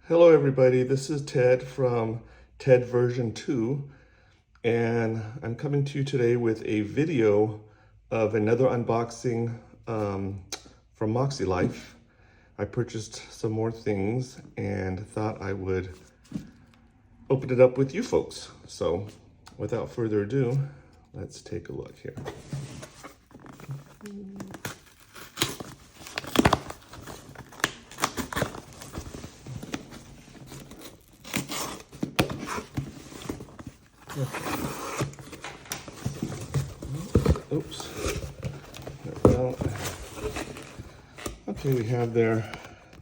Hello everybody, this is Ted from Ted version 2, and I'm coming to you today with a video of another unboxing from MäksēLife. I purchased some more things and thought I would open it up with you folks. So without further ado, let's take a look here. Oops. Well, okay, we have the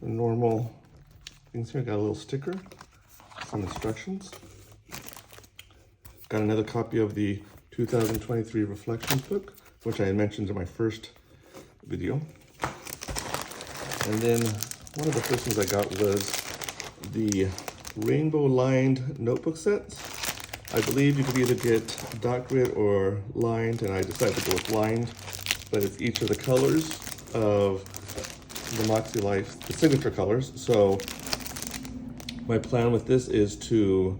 normal things here. Got a little sticker, some instructions. Got another copy of the 2023 Reflections book, which I had mentioned in my first video. And then one of the first things I got was the rainbow lined notebook sets. I believe you could either get dot grid or lined, and I decided to go with lined, but it's each of the colors of the MäksēLife, the signature colors. So my plan with this is to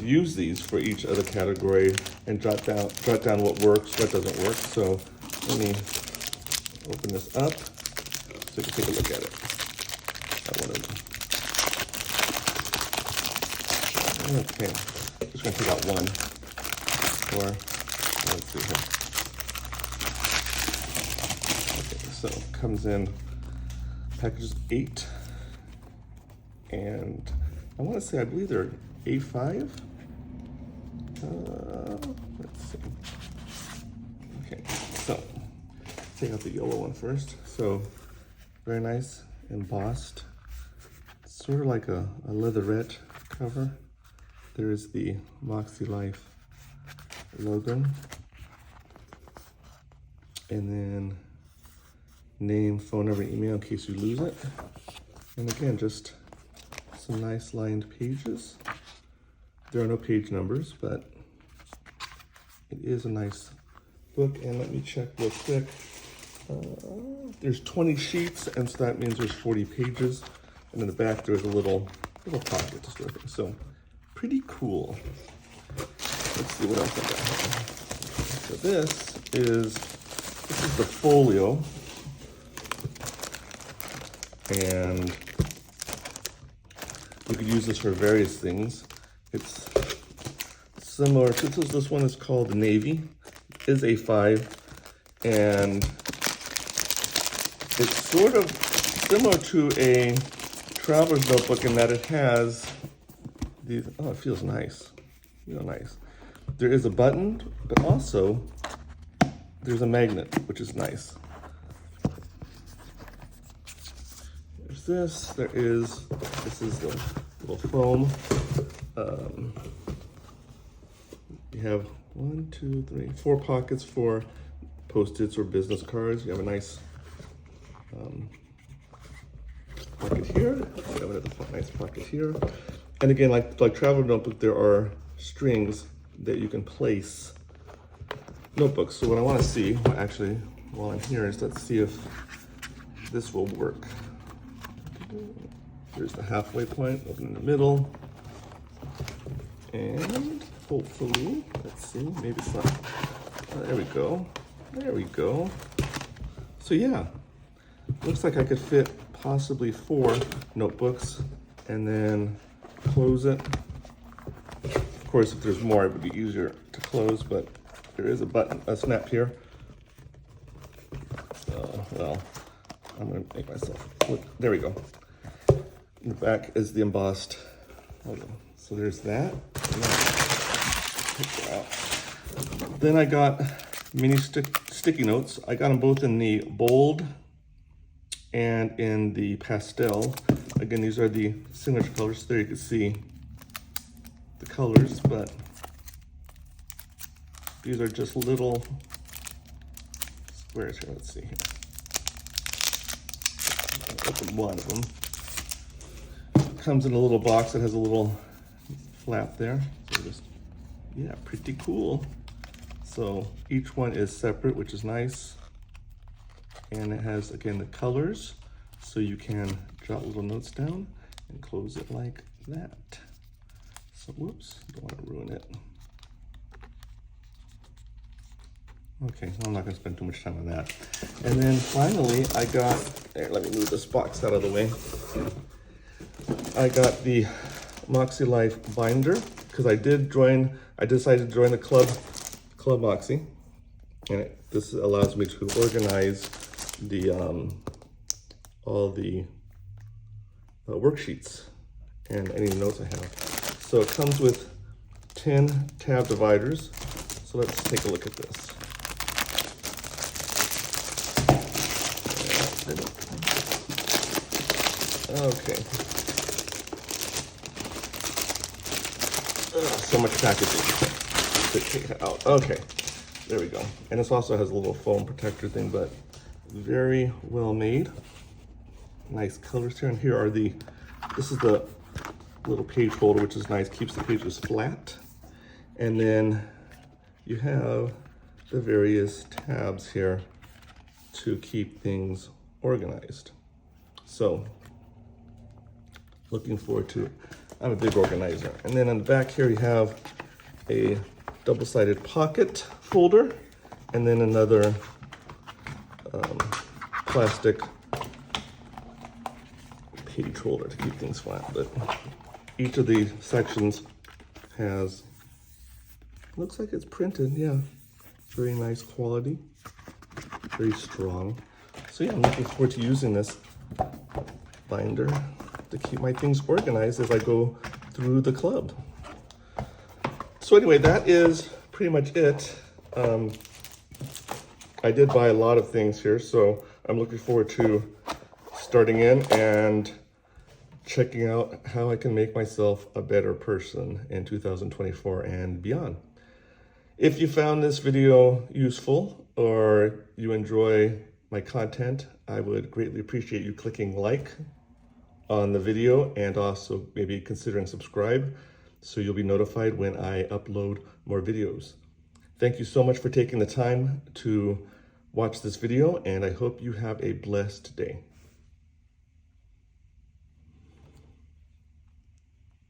use these for each other category and jot down what works, what doesn't work. So let me open this up so you can take a look at it. Okay, just gonna take out one, let's see here. Okay, so it comes in packages 8, and I wanna say, I believe they're A5. Let's see. Okay, so take out the yellow one first. So very nice, embossed, sort of like a leatherette cover. There is the MäksēLife logo, and then name, phone number, email in case you lose it. And again, just some nice lined pages. There are no page numbers, but it is a nice book. And let me check real quick. There's 20 sheets, and so that means there's 40 pages. And in the back, there's a little pocket to store things. So pretty cool. Let's see what else I got here. So this is the folio, and you could use this for various things. It's similar to this one is called the Navy, it is A5, and it's sort of similar to a traveler's notebook in that it has these. Oh, it feels nice, real nice. There is a button, but also there's a magnet, which is nice. There's this. This is the little foam. You have 1, 2, 3, 4 pockets for Post-its or business cards. You have a nice pocket here. You have another nice pocket here. And again, like travel notebook, there are strings that you can place notebooks. So what I want to see, actually, while I'm here, is let's see if this will work. There's the halfway point, open in the middle, and hopefully, let's see, maybe it's not. There we go. There we go. So yeah, looks like I could fit possibly 4 notebooks, and then close it. Of course, if there's more, it would be easier to close, but there is a button, a snap here. Well, I'm gonna make myself look. There we go. In the back is the embossed logo. So there's that. Then I got mini sticky notes. I got them both in the bold and in the pastel. Again, these are the signature colors. There you can see the colors, but these are just little squares here. Let's see here. I'll open one of them. It comes in a little box that has a little flap there. So just, yeah, pretty cool. So each one is separate, which is nice. And it has, again, the colors, so you can jot little notes down. and close it like that. So, whoops, don't want to ruin it. Okay, I'm not gonna spend too much time on that. And then finally, I got, here, let me move this box out of the way. I got the MäksēLife binder, because I decided to join the Club Moxie. And this allows me to organize the, all the worksheets and any notes I have. So it comes with 10 tab dividers. So let's take a look at this. Okay. So much packaging to take out. Okay, there we go. And this also has a little foam protector thing, but very well made. Nice colors here. And here are this is the little page holder, which is nice, keeps the pages flat. And then you have the various tabs here to keep things organized. So, looking forward to it. I'm a big organizer. And then on the back here, you have a double-sided pocket folder, and then another plastic page holder to keep things flat. But each of the sections has, looks like it's printed, yeah. Very nice quality, very strong. So yeah, I'm looking forward to using this binder to keep my things organized as I go through the club. So anyway, that is pretty much it. I did buy a lot of things here, so I'm looking forward to starting in and checking out how I can make myself a better person in 2024 and beyond. If you found this video useful or you enjoy my content, I would greatly appreciate you clicking like on the video and also maybe considering subscribe so you'll be notified when I upload more videos. Thank you so much for taking the time to watch this video, and I hope you have a blessed day.